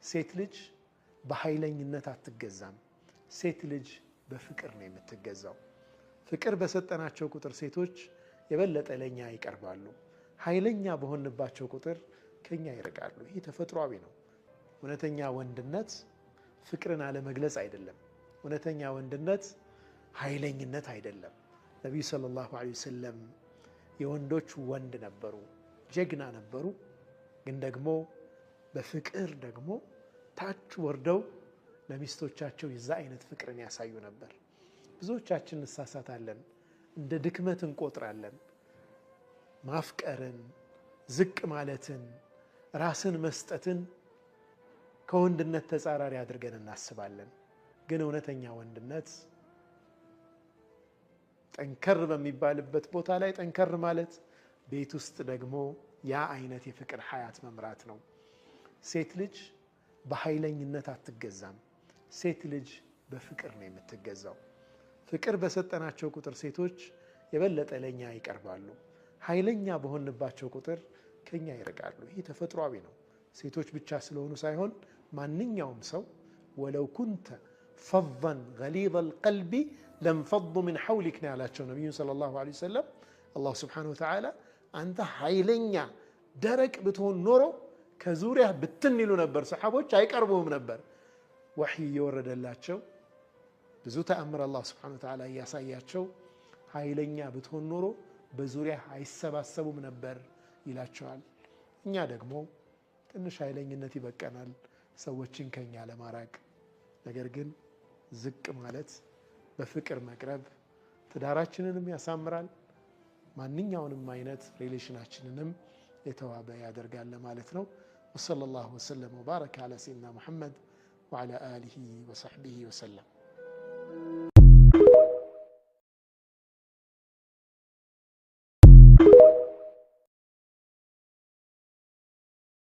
ሴት ልጅ በኃይለኝነት አትገዛም። ሴት ልጅ በፍቅር ነው የምትገዛው። ፍቅር በሰጠናቸው ቁጥር ሴቶች የበለጠ ለኛ ይቀርባሉ። ኃይለኛ በሆንባቸው ቁጥር ከኛ ይርቃሉ። ይህ ተፈጥሯዊ ነው። እውነተኛ ወንድነት ፍቅርን አለመግለጽ አይደለም። እውነተኛ ወንድነት ኃይለኝነት አይደለም። ነብዩ ሰለላሁ ዐለይሂ ወሰለም የወንዶች ወንድ ነበሩ፣ ጀግና ነበሩ። ግን ደግሞ በፍቅር ደግሞ ታች ወርደው ለሚስቶቻቸው የዛ አይነት ፍቅርን ያሳዩ ነበር። ብዙዎቻችን እንሳሳታለን፣ እንደ ድክመት እንቆጥራለን። ማፍቀርን፣ ዝቅ ማለትን፣ ራስን መስጠትን ከወንድነት ተጻራሪ አድርገን እናስባለን። ግን እውነተኛ ወንድነት ጠንከር በሚባልበት ቦታ ላይ ጠንከር ማለት፣ ቤት ውስጥ ደግሞ ያ አይነት የፍቅር ሐያት መምራት ነው። ሴት ልጅ በኃይለኝነት አትገዛም። ሴት ልጅ በፍቅር ነው የምትገዛው። ፍቅር በሰጠናቸው ቁጥር ሴቶች የበለጠ ለኛ ይቀርባሉ። ኃይለኛ በሆንባቸው ቁጥር ከኛ ይርቃሉ። ይህ ተፈጥሯዊ ነው። ሴቶች ብቻ ስለሆኑ ሳይሆን ማንኛውም ሰው ወለው ኩንተ ፈዘን ገሊዘል ቀልቢ ለንፈዱ ምን ሐውሊክ ነው ያላቸው ነቢዩ ሰለላሁ ዐለይሂ ወሰለም። አላሁ ስብሓነሁ ወተዓላ አንተ ኃይለኛ ደረቅ ብትሆን ኖሮ ከዙሪያ ብትን ይሉ ነበር፣ ሰሓቦች አይቀርቡም ነበር። ወሕይ እየወረደላቸው ብዙ ተአምር አላህ ስብሓነሁ ወተዓላ እያሳያቸው ኃይለኛ ብትሆን ኖሮ በዙሪያ አይሰባሰቡም ነበር ይላቸዋል። እኛ ደግሞ ትንሽ ኃይለኝነት ይበቀናል ሰዎችን ከኛ ለማራቅ። ነገር ግን ዝቅ ማለት፣ በፍቅር መቅረብ ትዳራችንንም ያሳምራል፣ ማንኛውንም አይነት ሪሌሽናችንንም የተዋበ ያደርጋል ማለት ነው። ወሰለላሁ ወሰለም ወባረከ ዐላ ሰይድና ሙሐመድ ወዐላ አሊሂ ወሰሕቢሂ ወሰለም።